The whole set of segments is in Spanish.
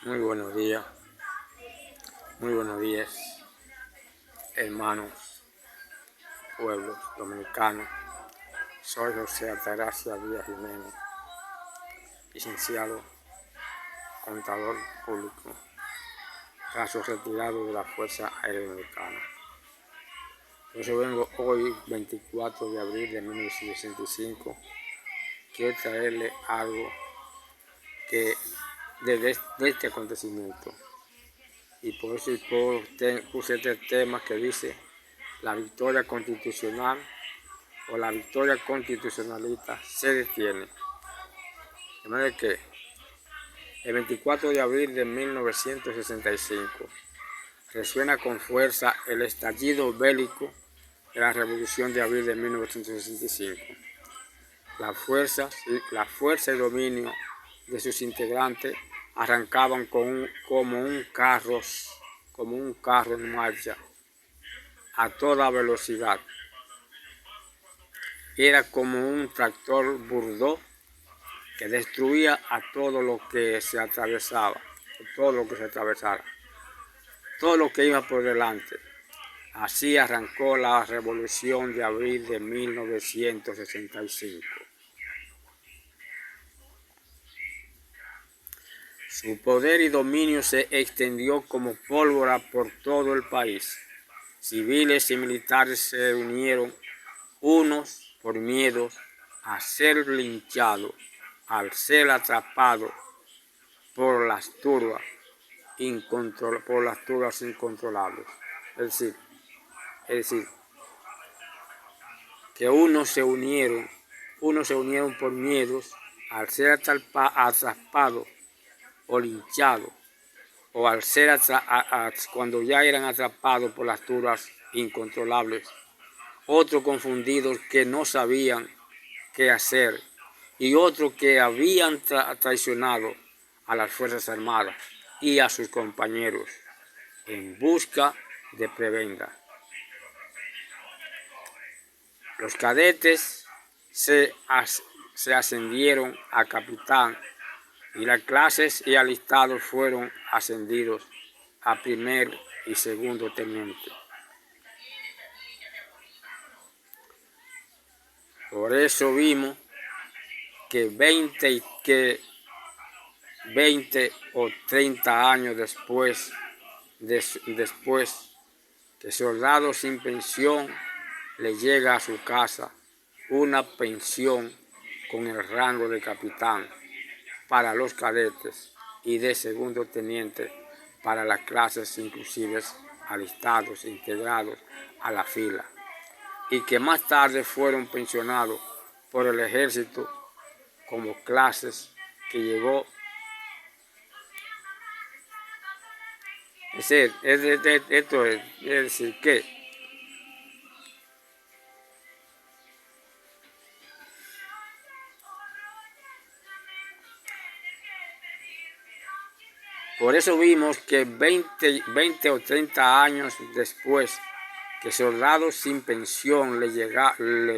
Muy buenos días, hermanos, pueblos dominicanos. Soy José Altagracia Díaz Jiménez, licenciado, contador público, caso retirado de la Fuerza Aérea Dominicana. Yo vengo hoy, 24 de abril de 1965, quiero traerle algo que de este acontecimiento. Y por eso puse este tema que dice la victoria constitucional o la victoria constitucionalista se detiene. De manera que el 24 de abril de 1965 resuena con fuerza el estallido bélico de la Revolución de abril de 1965. La fuerza y dominio de sus integrantes arrancaban como un carro en marcha a toda velocidad. Era como un tractor burdo que destruía a todo lo que se atravesara, todo lo que iba por delante. Así arrancó la Revolución de abril de 1965. Su poder y dominio se extendió como pólvora por todo el país. Civiles y militares se unieron, unos por miedo a ser linchados, al ser atrapados por las turbas incontrolables. Es decir, que unos se unieron por miedos al ser atrapados o linchados, o al ser cuando ya eran atrapados por las turbas incontrolables. Otros confundidos que no sabían qué hacer, y otros que habían traicionado a las Fuerzas Armadas y a sus compañeros en busca de prebenda. Los cadetes se ascendieron a capitán y las clases y alistados fueron ascendidos a primer y segundo teniente. Por eso vimos que 20 o 30 años después, que soldados sin pensión le llega a su casa una pensión con el rango de capitán para los cadetes y de segundo teniente para las clases inclusive alistados, integrados a la fila, y que más tarde fueron pensionados por el ejército como clases que llegó. Esto es decir que por eso vimos que 20 o 30 años después que soldados sin pensión le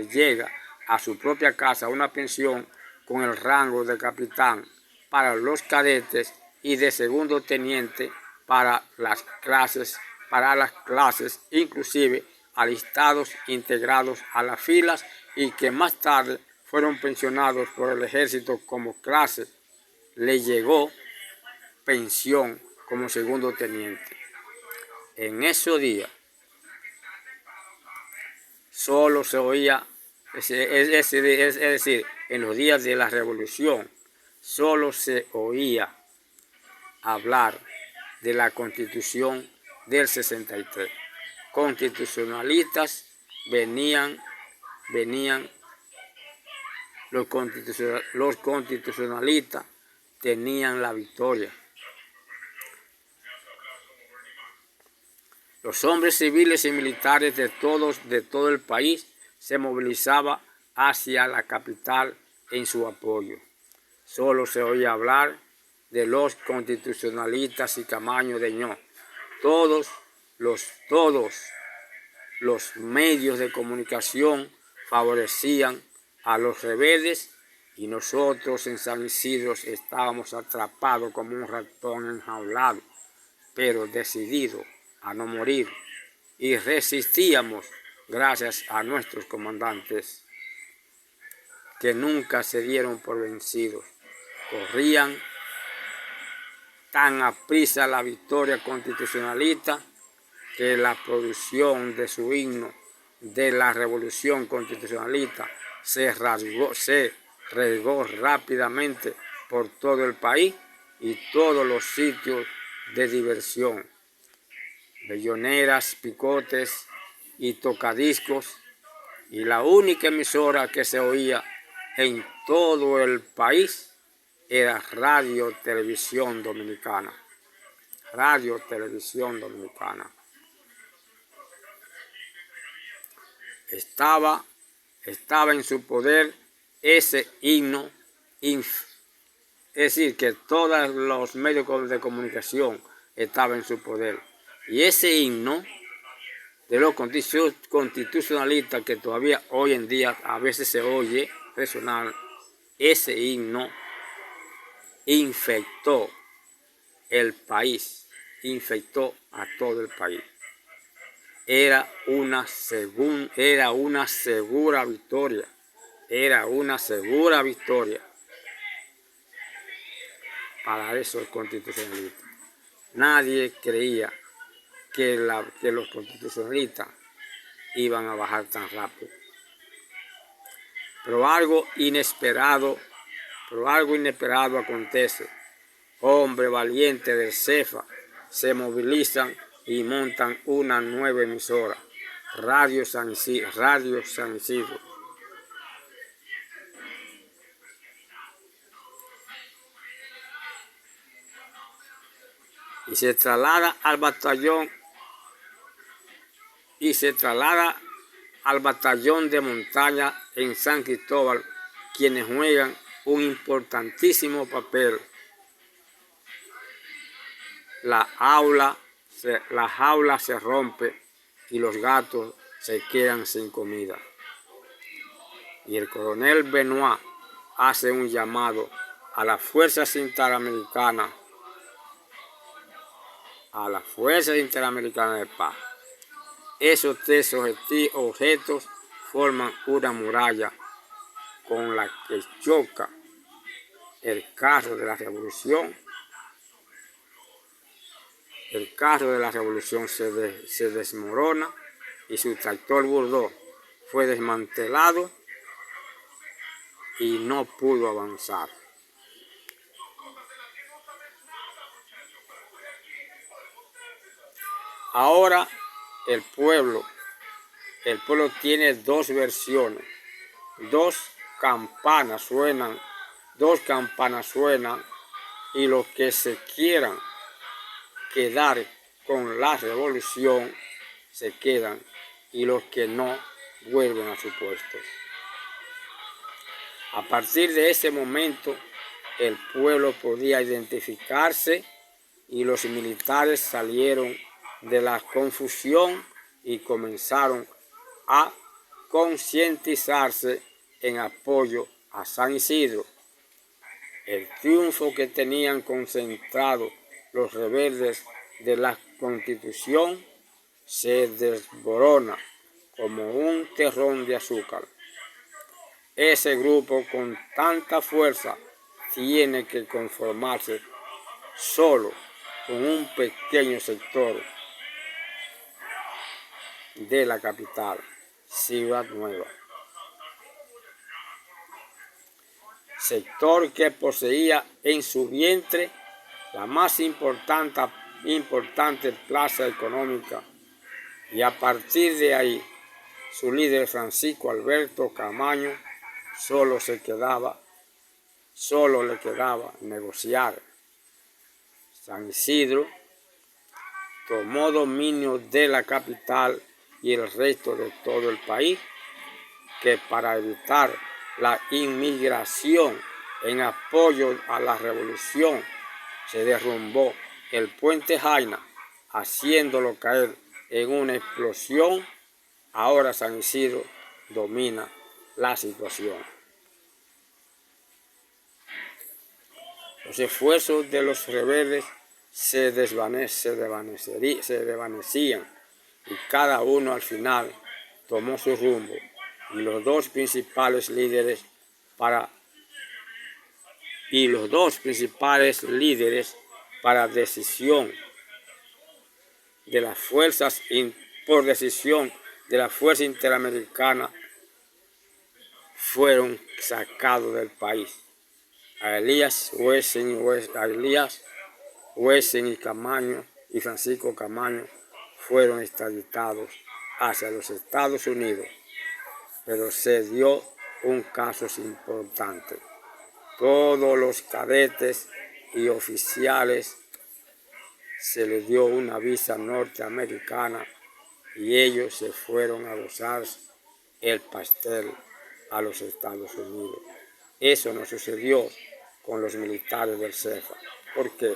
llega a su propia casa una pensión con el rango de capitán para los cadetes y de segundo teniente para las clases inclusive alistados integrados a las filas, y que más tarde fueron pensionados por el ejército como clase, le llegó pensión como segundo teniente. En esos días solo se oía, es decir, en los días de la Revolución, solo se oía hablar de la Constitución del 63. Constitucionalistas venían, los constitucionalistas tenían la victoria. Los hombres civiles y militares de todo el país se movilizaban hacia la capital en su apoyo. Solo se oía hablar de los constitucionalistas y Camaño de Ño. Todos los medios de comunicación favorecían a los rebeldes Y nosotros en San Isidro estábamos atrapados como un ratón enjaulado, pero decididos a no morir. Y resistíamos gracias a nuestros comandantes, que nunca se dieron por vencidos. Corrían tan aprisa la victoria constitucionalista que la producción de su himno de la Revolución Constitucionalista se regó rápidamente por todo el país y todos los sitios de diversión, belloneras, picotes y tocadiscos, y la única emisora que se oía en todo el país era Radio Televisión Dominicana. Radio Televisión Dominicana. Estaba en su poder ese himno, es decir, que todos los medios de comunicación estaban en su poder. Y ese himno de los constitucionalistas, que todavía hoy en día a veces se oye resonar, ese himno infectó el país, infectó a todo el país. Era una segura victoria, para esos constitucionalistas. Nadie creía que los constitucionalistas iban a bajar tan rápido. Pero algo inesperado acontece. Hombres valientes del CEFA se movilizan y montan una nueva emisora, Radio San Isidro. Y se traslada al batallón de montaña en San Cristóbal, quienes juegan un importantísimo papel. La jaula se rompe y los gatos se quedan sin comida. Y el coronel Benoit hace un llamado a las fuerzas interamericanas, de paz. Esos tres objetos forman una muralla con la que choca el carro de la revolución. El carro de la revolución se desmorona y su tractor Bordeaux fue desmantelado y no pudo avanzar. Ahora el pueblo tiene dos versiones. Dos campanas suenan y los que se quieran quedar con la revolución se quedan y los que no vuelven a su puesto. A partir de ese momento el pueblo podía identificarse y los militares salieron de la confusión y comenzaron a concientizarse en apoyo a San Isidro. El triunfo que tenían concentrado los rebeldes de la Constitución se desborona como un terrón de azúcar. Ese grupo con tanta fuerza tiene que conformarse solo con un pequeño sector de la capital, Ciudad Nueva. Sector que poseía en su vientre la más importante plaza económica, y a partir de ahí su líder Francisco Alberto Camaño solo le quedaba negociar. San Isidro tomó dominio de la capital y el resto de todo el país, que para evitar la inmigración en apoyo a la revolución se derrumbó el puente Jaina, haciéndolo caer en una explosión. Ahora San Isidro domina la situación. Los esfuerzos de los rebeldes se desvanecían y cada uno al final tomó su rumbo, y los dos principales líderes para decisión de las fuerzas interamericana fueron sacados del país. A Elías Wessel y Camaño y Francisco Camaño fueron extraditados hacia los Estados Unidos, pero se dio un caso importante. Todos los cadetes y oficiales se les dio una visa norteamericana y ellos se fueron a gozar el pastel a los Estados Unidos. Eso no sucedió con los militares del CEFA. ¿Por qué?